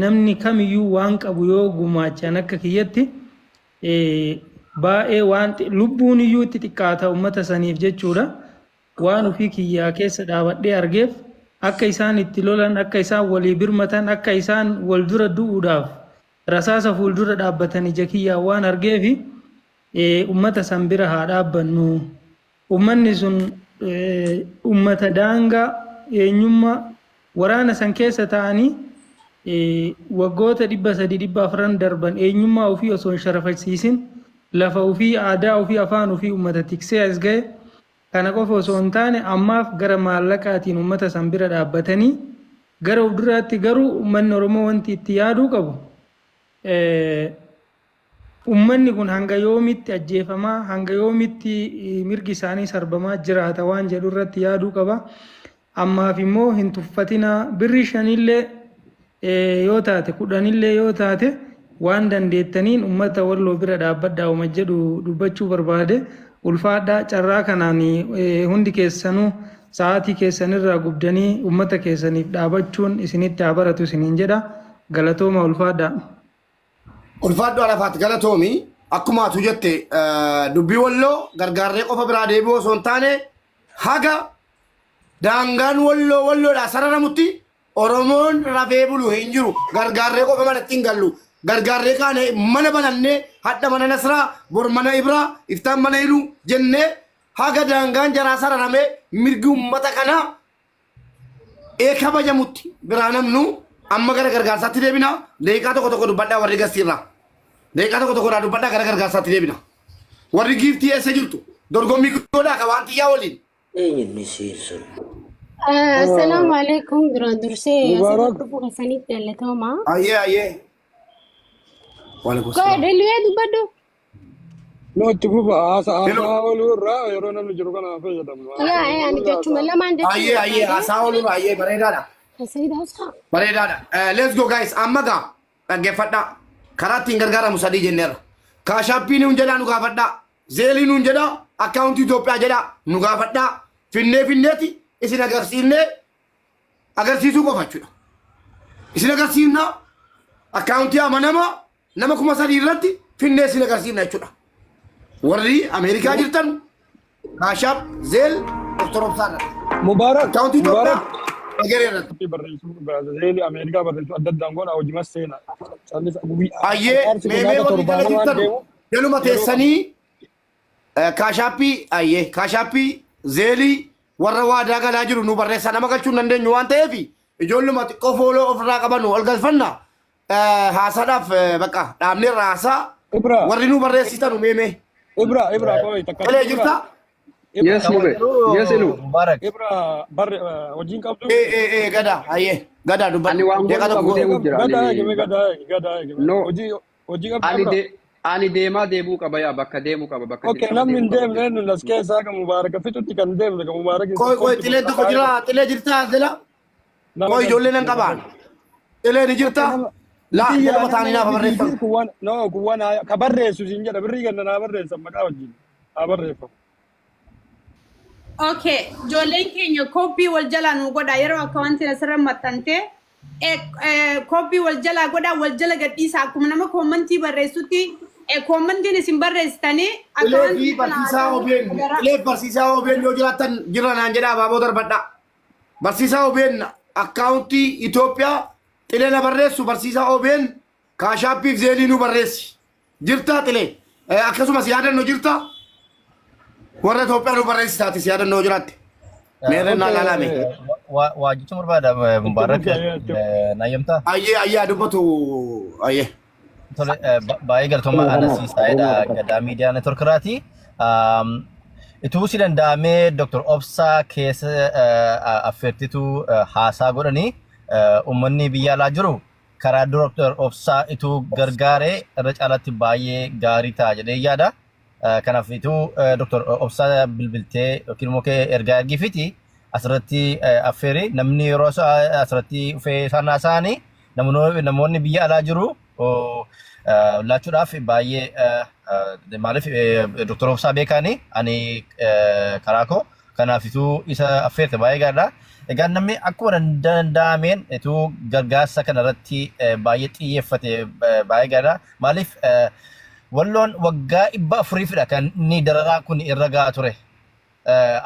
namni kamiyyuu waan qabu yoo gumaachan akka kiyyatti baay'ee waan lubbuun iyyuu itti xiqqaata uummata saniif jechuudha. Waan ofii kiyyaa keessa dhaabadhee argeef akka isaan itti lolan, akka isaan walii birmatan, akka isaan wal dura du'uudhaaf rasaasa fuuldura dhaabbatan ija kiyyaa waan argeefi uummata san bira haa dhaabbannu. Uummanni sun uummata daangaa eenyummaa waraana san keessa ta'anii waggoota 300-400 darban eenyummaa ofii osoo hin sharafachiisin lafa ofii, aadaa ofii, afaan ofii uummata tiksee as ga'e. Kana qofa osoo hin taane ammaaf gara maallaqaatiin uummata san bira dhaabbatanii gara fuulduraatti garuu uummanni Oromoo wanti itti yaaduu qabu uummanni kun hanga yoomitti ajjeefamaa, hanga yoomitti mirgi isaanii sarbamaa jiraata waan jedhu irratti yaaduu qaba. Ammaaf immoo hin tuffatinaa, birri 5 yoo taate 10 yoo taate waan dandeettaniin uummata Walloo bira dhaabbadhaa uma jedhu dubbachuu barbaade. Ulfaadhaa carraa kanaan hundi keessanuu sa'aatii keessanirraa gubdanii uummata keessaniif dhaabachuun isinitti haa baratu isiniin jedha. Galatooma ulfaadhaa. Ulfaadhaa Arafaat galatoomi. Akkuma atu jette dubbii Walloo gargaarree qofa biraa deebi'uu osoo hin taane haga daangaan Walloodhaa sararamutti Oromoon rafee bulu hin jiru. Gargaarree qofa manatti hin gallu. Gargaarree kaane mana banannee hadda mana Nasraa, bor mana Ibraa, iftaan mana Iluu jennee haga daangaan jaraa sararamee mirgi uummata kanaa kabajamutti biraa namnu amma gara gargaarsaatti deebina. Deeqaa tokko dubbadhaa warri gastiirraa. Deeqaa tokko dubbadhaa gara gargaarsaatti deebina. Warri giiftii eessa jirtu? Dorgommii guddoodhaa ka waan xiyyaa waliin. Eenyuun isiisun? Assalaamu alaikum duraan dursee asirratti dhufu keessanitti jaallatama. Ayyee. Kau dulu dubbadhu. No cukup asa olu ra yero namni jiru kana fayyadamu. Ani jechuma lamaan jechuma. Ayyee asa olu ayyee bareedaadha. Bareedaadha. Let's go guys. Amma gaa dhaggeeffadhaa. Karaa ittiin gargaaramu sadii jenneerra. Kaashaappiin nuun jedhaa nu gaafadhaa. Zeelii nuun jedhaa. Akkaawuntii Itoophiyaa jedhaa nu gaafadhaa. Finneeti isin agarsiisuu qofa jechuudha. Isin agarsiifna akkaawuntii amanamaa nama 3,000 irratti finnee isin agarsiifna jechuudha. Warri Ameerikaa jirtan Kaashaap, Zeel, Dr. Obsaan Mubarak akkaawuntii Itoophiyaa egereerratti. Zeeli Ameerikaa barreessu adda addaan goona hojimas seena. Ayyee meemee warri kana jirtan jaluma teessanii Kaashaappii Zeelii warra waadaa galaa jiru nu barreessaa nama galchuu hin dandeenyu waan ta'eef ijoolluma xiqqoo fooloo ofirraa qaban ol galfanna. Haasaadhaaf bakka dhaabneerra haasaa warri nu barreessitan meemee. Ibra qoy takka. Elee jirta? Yes Mube. Yes Elu. Mubarak. Ibra barre hojiin qabdu. Gada ayyee gada dubbanni. Ani waan gosa qabu deemuu jira. Gada. No. Hojii qabdu. Ani deemaa deemuu qaba yaa bakka deemuu qaba bakka. Okay namni hin deemne nu nas keessaa kan Mubarak fitutti kan deemne kan Mubarak. Qoy xilee tokko jira xilee jirta asdela. Qoy ijoollee nan qabaan. Xilee ni jirta. Laa jedhama taanii naaf barreeffamu. Kuwwan ka barreessu siin jedha birrii ganna naa barreessan maqaa wajjin. Haa barreeffamu. Okay, ijoolleen keenya koppii wal jalaa nu godha yeroo akka wanti asirra maxxante koppii wal jalaa godha wal jala gadhiisa akkuma nama koomantii barreessutti koomantiin isin barreessitanii Ilee barsiisaa OBN yoo jiraattan jirra naan jedhaa baaboo darbadhaa. Barsiisaa OBN akkaawuntii Itoophiyaa xilee na barreessu barsiisaa OBN Kaashaappiif Zeelii nu barreessi. Jirtaa xilee akkasumas yaadannoo jirtaa? Warra Itoophiyaa nu barreessi taatis yaadannoo jiraatte. Meerreen naa laalame. Waa jechuun barbaada Mubaarak nayyamtaa. Ayyee dubbatu ayyee. Tole baay'ee galatooma anasiisaayidha gadaa miidiyaa neetworkiraati. Ituu si danda'amee Dr. Obsaa keessa affeertituu haasaa godhanii uummanni biyya alaa jiru karaa Dr. Obsaa ituu gargaaree irra caalaatti baay'ee gaarii ta'a jedhee yaada. Kanaaf ituu Dr. Obsaa bilbiltee yookiin immoo ergaa ergiifiti asirratti affeeri namni yeroo asirratti dhufee isaan haasa'anii namoonni biyya alaa jiru laachuudhaaf baay'ee maaliif Dr. Obsaa beekanii ani karaa koo Kanaafituu isa affeerte baay'ee gaariidha. Egaa namni akkuma danda'ameen ituu gargaarsa kanarratti baay'ee xiyyeeffate baay'ee gaariidha. Maaliif walloon waggaa 400fidha kan inni dararaa kun irra gahaa ture.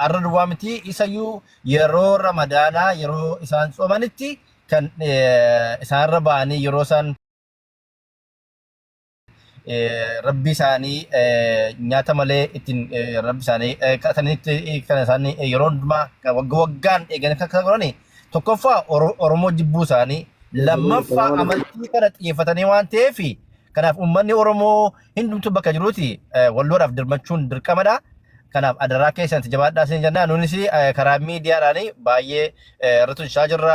Arra duwwaa miti isayyuu yeroo ramadaanaa yeroo isaan soomanitti kan isaanirra ba'anii yeroo isaan rabbi isaanii nyaata malee ittiin rabbi isaanii kadhatanitti kan isaanii yeroo hundumaa waggaan eeganii akka godhani tokkoffaa Oromoo jibbuu isaanii lammaffaa amantii kana xiyyeeffatanii waan ta'eef kanaaf uummanni Oromoo hundumtuu bakka jiruuti walloodhaaf dirmachuun dirqamadha. Kanaaf adaraa keessatti jabaadhaa isin jennaan nunis karaa miidiyaadhaan baay'ee irratti hojjechaa jirra.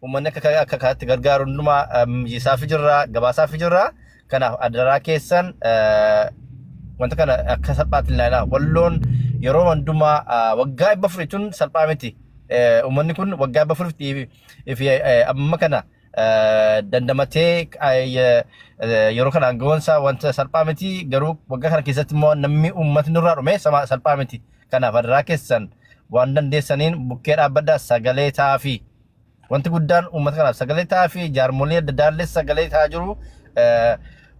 Uummanni akka kanatti gargaaru hundumaa mijeessaa fi jirra gabaasaa fi jirra. Kanaaf adaraa keessan wanta kana akka salphaatti ilaalaa walloon yeroo hundumaa waggaa 400 jechuun salphaa miti. Uummanni kun waggaa 400 fi amma kana dandamatee yeroo kana aangawoonsaa wanta salphaa miti garuu waggaa kana keessatti immoo namni uummatni nurraa dhume salphaa miti. Kanaaf adaraa keessan waan dandeessaniin bukkee dhaabbadhaa sagalee ta'aa fi wanti guddaan uummata kanaaf sagalee ta'aa fi jaarmolee adda addaallee sagalee ta'aa jiru.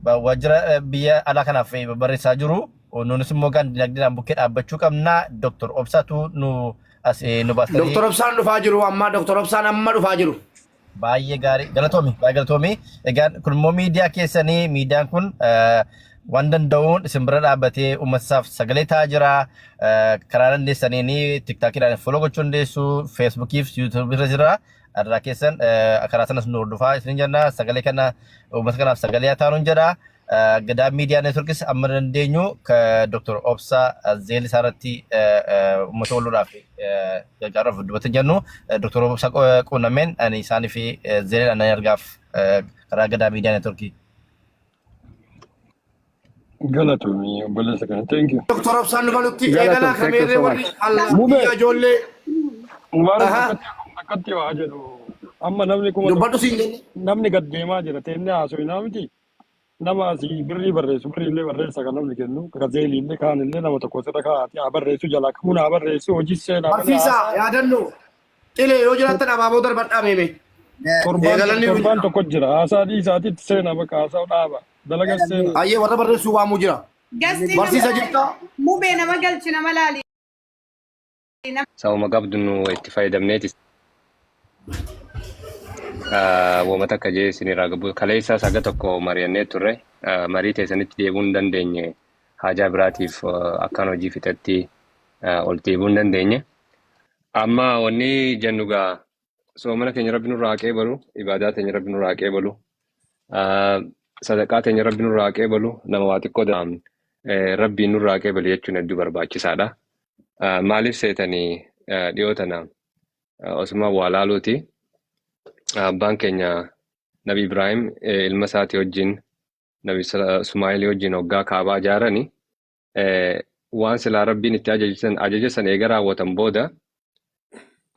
Wajjira biyya alaa kanaaf barreessaa jiru. Nunis immoo kan dinagdeedhaan bukkee dhaabbachuu qabna. Dr. Obsaatu nu baasanii. Dr. Obsaan dhufaa jiru amma Dr. Obsaan amma dhufaa jiru. Baay'ee gaarii galatoomi. Egaa kun immoo miidiyaa keessanii miidiyaan kun waan danda'uun isin bira dhaabbatee uummatasaaf sagalee ta'aa jira. Karaa dandeessaniin tiktaakiidhaan foloo gochuu dandeessu. Feesbuukiif yuutuubiirra jira. Adaraa keessan karaa sanas nu hordofaa isin jenna sagalee kana uummata kanaaf sagalee ta'aa nuun jedha. Gadaa miidiyaa neetworkis amma dandeenyu Dr. Obsaa Zeel isaarratti uummata walloodhaaf gargaaruuf dubbatan jennu Dr. Obsaa quunnameen ani isaanii fi Zeeleen ani argaaf karaa gadaa miidiyaa neetworkii. Galatoomi obboleessa kana thank you. Dr. Obsaan nufalutti eegalaa kameerree warri allaa ijoollee. Akkatti waa jedhu amma namni kuma dubbadhu siin jenni. namni gad deemaa jira teennee haasofnaa miti. Nama asii birrii barreessu birriillee barreessa kan namni kennu gazeeliillee kaanillee nama tokko sirra kaa'atii haa barreessu jalaa kamuu haa barreessu hojii seenaa. Barsiisaa yaadannoo qilee yoo jiraattan abaaboo darbadhaa meeme. Torbaan tokko jira haasaa dhiisaatiitti seenaa bakka haasaa dhaaba dalaga seenaa. Ayyee warra barreessuu waamuu jira. Barsiisa jirta. Mubee nama galchi nama laali. Sababa qabdu nu itti fayyadamneeti. Woomata akka jee isinirraa gabu kaleessa saga tokko mari'annee turre marii teessanitti deebuu hin dandeenye haajaa biraatiif akkaan hojii fixatti ol deebuu hin dandeenye. Amma wanni jennu gaa soomana keenya rabbi nurraa haqee balu ibaadaa keenya rabbi nurraa haqee balu sadaqaa keenya rabbi nurraa haqee balu nama waa xiqqoo da'am rabbiin nurraa haqee balu jechuun hedduu barbaachisaadha. Maaliif seetanii dhiyoo tana osuma waa laaluuti. Abbaan keenya Nabi Ibrahim ilma isaatii wajjin Nabi Ismaa'eel wajjin hoggaa kaabaa ijaarani waan silaa rabbiin itti ajaja san eega raawwatan booda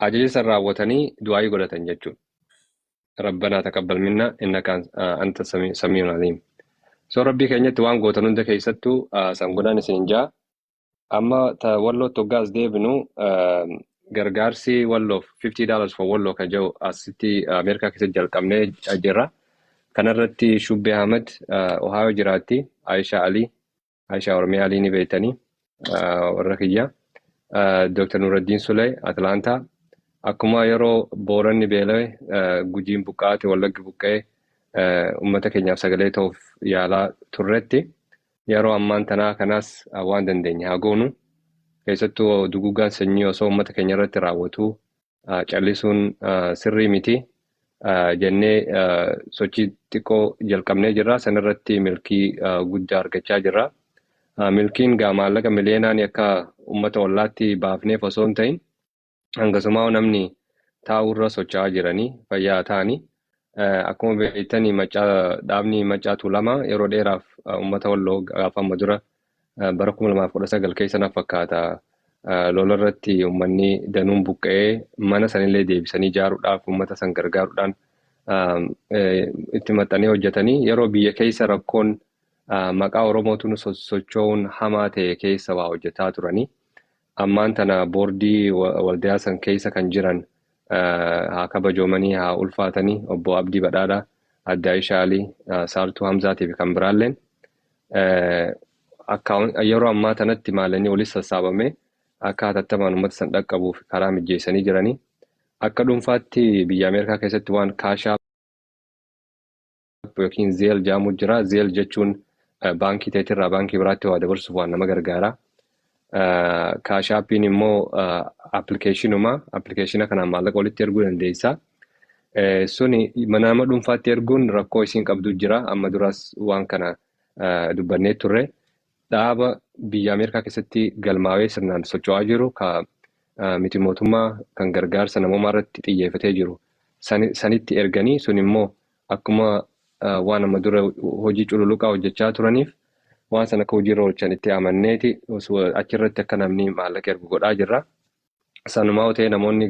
ajaja san raawwatanii du'aayii godhatan jechuudha. Rabbanaa taqabbal minna innaka anta samii'un aliim. So rabbii keenyatti waan gootan hunda keessattuu san godhan isin jaa. Amma wallootti hoggaas deebinu gargaarsi walloof $50 for walloo kan jiru asitti Ameerikaa keessatti jalqabnee jirra. Kanarratti Shubbee Ahmed Ohio jiraatti, Aisha Ali, Aisha Oromiyaa Ali ni beektanii warra kiyya. Dr. Nuruddin Sulee Atlaantaa. Akkuma yeroo booranni beela'e gujiin buqqaate wallaggi buqqa'e uummata keenyaaf sagalee ta'uuf yaalaa turretti. Yeroo ammaan tanaa kanaas waan dandeenye haa goonu. Keessattuu duguuggaan sanyii osoo uummata keenya irratti raawwatu callisuun sirrii miti jennee sochii xiqqoo jalqabnee jirra. Sanirratti milkii guddaa argachaa jirra. Milkiin gaa maallaqa miliyeenaan akka uummata ollaatti baafneef osoo hin ta'in hangasumaa namni taa'urra socho'aa jiranii fayyaa ta'anii akkuma beektanii dhaabni Maccaa Tuulamaa yeroo dheeraaf uummata walloo gaafa amma dura bara 2019 keessa na fakkaata lolarratti uummanni danuun buqqa'ee mana sanillee deebisanii ijaaruudhaaf uummata san gargaaruudhaan itti maxxanee hojjetanii yeroo biyya keessa rakkoon maqaa Oromootuun socho'uun hamaa ta'e keessa waa hojjetaa turanii ammaan tana boordii waldaa san keessa kan jiran haa kabajoomanii haa ulfaatanii obbo Abdii Badhaadhaa, Adda Ishaalii, Saartuu Hamzaatii fi kan biraalleen yeroo ammaa tanatti maalanii walitti sassaabamee akka hatattamaan uummata san dhaqqabuuf karaa mijeessanii jiranii. Akka dhuunfaatti biyya Ameerikaa keessatti waan kaashaap yookiin zeel jedhamu jira. Zeel jechuun baankii teetirraa baankii biraatti waa dabarsuuf waan nama gargaara. Kaashaappiin immoo appilikeeshina kanaan maallaqa walitti erguu dandeessa. Suni nama dhuunfaatti erguun rakkoo isiin qabdu jira. Amma duraas waan kana dubbannee turre. Dhaaba biyya Ameerikaa keessatti galmaawee sirnaan socho'aa jiru miti mootummaa kan gargaarsa namoomaa irratti xiyyeeffatee jiru sanitti erganii sun immoo akkuma waan amma dura hojii cululuqaa hojjechaa turaniif waan sana akka hojiirra oolchan itti amanneeti achirratti akka namni maallaqa ergu godhaa jirra. Sanumaa ta'e namoonni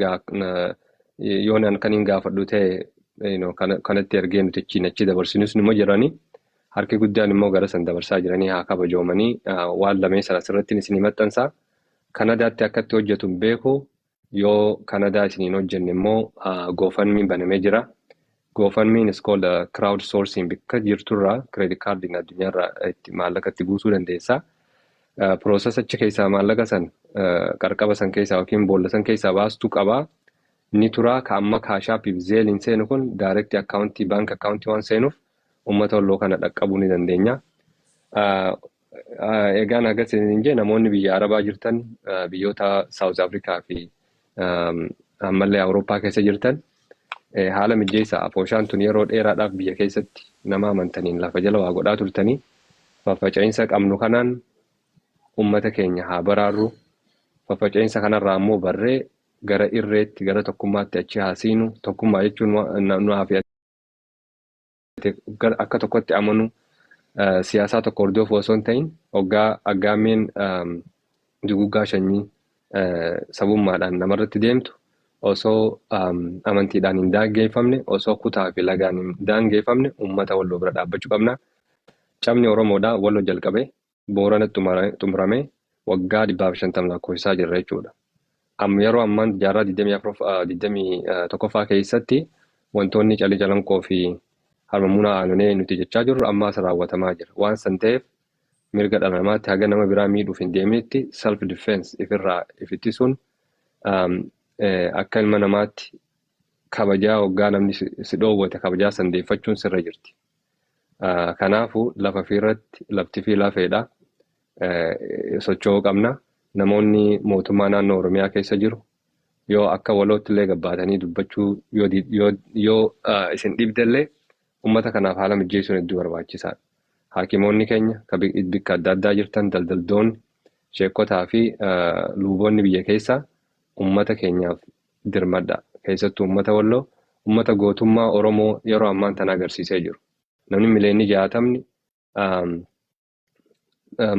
yoon kan hin gaafadhu ta'e kanatti ergee nuti achi dabarsinus immoo jiranii harki guddaan immoo gara san dabarsaa jiranii haa kabajoomanii waan lameen sana asirratti isinii maxxansaa. Kanadaatti akkatti hojjetu beeku yoo Kanadaa isiniin hojjenne immoo GoFundMe banamee jira. GoFundMe is called crowd sourcing bakka jirturraa credit cardin addunyaarraa itti maallaqa itti buusuu dandeessa. Process achi keessaa maallaqa san qarqaba san keessaa yookiin boolla san keessaa baastuu qabaa. Inni turaa ka amma kaashaappii fi zeeliin seenu kun direct accountii bank accountii waan seenuuf uummata walloo kana dhaqqabuu ni dandeenya. Egaan agarsiisan jee namoonni biyya Arabaa jirtan biyyoota South Africa fi ammallee Awurooppaa keessa jirtan haala mijeessaa afooshaan tun yeroo dheeraadhaaf biyya keessatti nama amantaniin lafa jala waa godhaa turtanii faffaca'insa qabnu kanaan uummata keenya haa baraarru. Faffaca'insa kanarraa immoo barree gara irreetti gara tokkummaatti achi haasiinu. Tokkummaa jechuun nuuf akka tokkotti amanu siyaasaa tokko hordoof osoo hin ta'in hoggaa aggaameen duguggaa sanyii sabummaadhaan namarratti deemtu osoo amantiidhaan hin daangeffamne osoo kutaa fi lagaan hin daangeffamne uummata walloo bira dhaabbachuu qabna. Cabni Oromoodhaa walloo jalqabee Booranatti xumuramee waggaa 150 lakkoofsisaa jirra jechuudha. Yeroo ammaan jaarraa 21ffaa keessatti wantoonni calii calanqoo fi harmamuuna aanunee nuti jechaa jirru ammaas raawwatamaa jira. Waan san ta'eef mirga dhala namaatti haga nama biraa miidhuuf hin deemnetti self defense ifirraa ifittisuun akka ilma namaatti kabajaa hoggaa namni si dhoowwate kabajaa sandeeffachuun sirra jirti. Kanaafuu lafa fiirratti lafti fi lafeedha socho'uu qabna. Namoonni mootummaa naannoo Oromiyaa keessa jiru yoo akka walootti illee gabbaatanii dubbachuu yoo isin dhibdellee uummata kanaaf haala mijeessuun hedduu barbaachisaadha. Haakimoonni keenya bakka adda addaa jirtan daldaltoonni, sheekotaa fi luuboonni biyya keessaa uummata keenyaaf dirmadha. Keessattuu uummata walloo, uummata gootummaa Oromoo yeroo ammaan tana agarsiisee jiru. Namni miliyoonni 60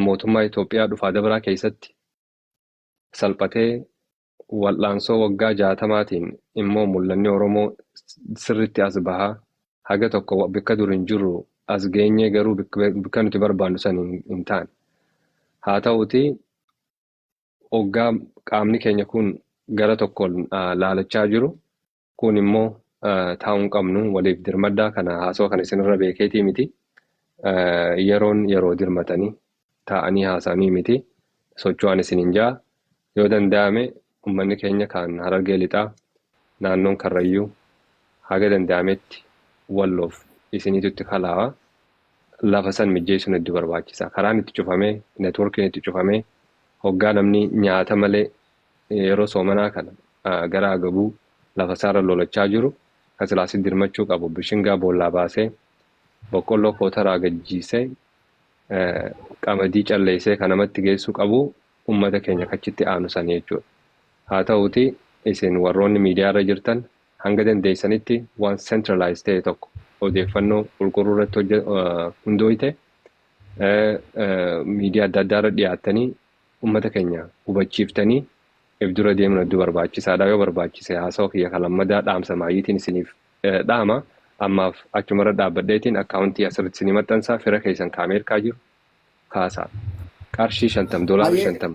mootummaa Itoophiyaa dhufaa dabaraa keessatti salphatee wal'aansoo waggaa 60tiin immoo mul'anni Oromoo sirriitti as bahaa. Haga tokko bakka dur hin jirru as geenyee garuu bakka nuti barbaannu san hin taane. Haa ta'uuti hoggaa qaamni keenya kun gara tokkoon laalachaa jiru kun immoo taa'uun qabnu waliif dirmaddaa kana haasawaa kana isinirra beekeetii miti. Yeroon yeroo dirmatanii taa'anii haasa'anii miti. Socho'an isin hin jaa yoo danda'ame uummanni keenya kan Harargee lixaa naannoon Karrayyuu haga danda'ametti walloof isiniitutti kalaawa lafa san mijeessuun hedduu barbaachisa. Karaan itti cufamee neetworkiin itti cufamee hoggaa namni nyaata malee yeroo soomanaa kana gara agabuu lafa isaarra lolachaa jiru kasilaasitti dirmachuu qabu. Bishingaa boollaa baasee boqqolloo kootaraa gajjiisee qamadii calleessee kan namatti geessuu qabu uummata keenya kachitti aanu sanii jechuudha. Haa ta'uuti isin warroonni miidiyaarra jirtan hanga dandeessanitti waan centralized ta'e tokko odeeffannoo qulqulluu irratti hundooyte miidiyaa adda addaarra dhiyaattanii uummata keenya hubachiiftanii if dura deemuun hedduu barbaachisaadha. Yoo barbaachise haasawaa kiyya kalammadaa dhaamsa maayitiin isiniif dhaama. Ammaaf achumarra dhaabbadheetiin akkaawuntii asirratti isinii maxxansaa fira keessan Ameerikaa jiru kaasaa. Qarshii $50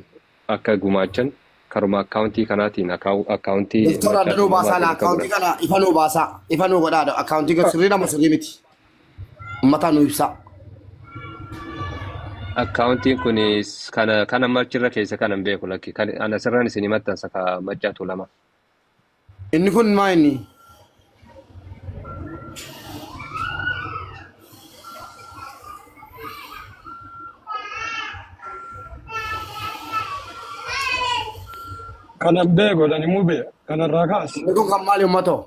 akka gumaachan karuma akkaawuntii kanaatiin akkaawuntii Doktor Addanuu baasaa na akkaawuntii kana ifanuu baasaa. Ifanuu godhaadha. Akkaawuntii kan sirrii nama sirrii miti. Uummataa nu ibsa. akkaawuntiin kunis kana marchirra keessa kanan beeku lakki ana sirraan isin himattansa ka Maccaatu Lama. Inni kun maa inni? Kanan beeku dani mube kanan rakas. Inni kun kan maali uummatoo?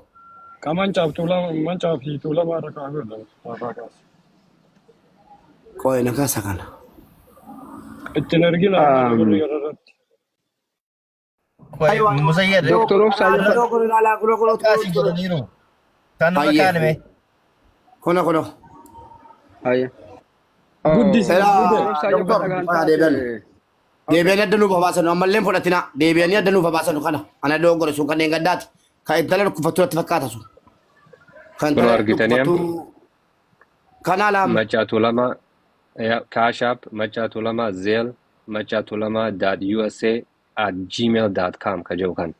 Kaman cabtulama man cabti tulama rakas dan rakas. Qo'ee nagaasa kana. Ittiin argina birri irratti. Musayyad. Doktor Obsaa Kaasii godhaniiru. Kan nama kaanime. Kuna. Ayya. Guddisa. Deebi'anii addanuu babaasanu ammallee fudhatina. Deebi'anii addanuu babaasanu kana. Ana dogoggore sun kanneen gaddaati. Kan intala dhukkuffattuu irratti fakkaata sun. Kan Kunoo argitanii kana laama. Maccaatu Lama Cash App Maccaatu Lama Zelle Maccaatu Lama.usa@gmail.com ka jedhu kan.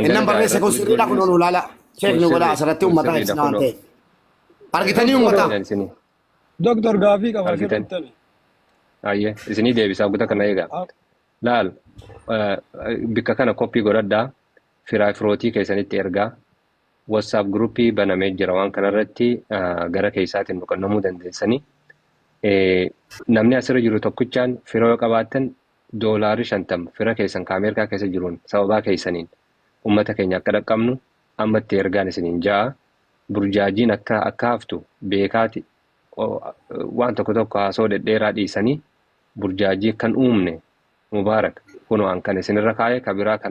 Innan barreesse kun sirriidha kun olu laala. Sheekni godha asirratti uummata ibsinaan ta'e. Argitanii uummata. Doktor gaafii qaba Argitan. sirriittani. Ayyee isinii deebisaa guutaa kana eegaa. Laal bikka kana koppii godhadhaa firaa firootii keessanitti ergaa WhatsApp gruppii banamee jira waan kanarratti gara keessaatiin boqonnamuu dandeessanii namni asirra jiru tokkichaan fira yoo qabaattan $50 fira keessan Ameerikaa keessa jiruun sababaa keessaniin uummata keenya akka dhaqqabnu ammatti ergaan isiniin ja'a burjaajiin akka haftu beekaati waan tokko haasoo dhedheeraa dhiisanii burjaajii kan uumne mubaarak kunoo an kan isinirra kaa'e kabiraa kana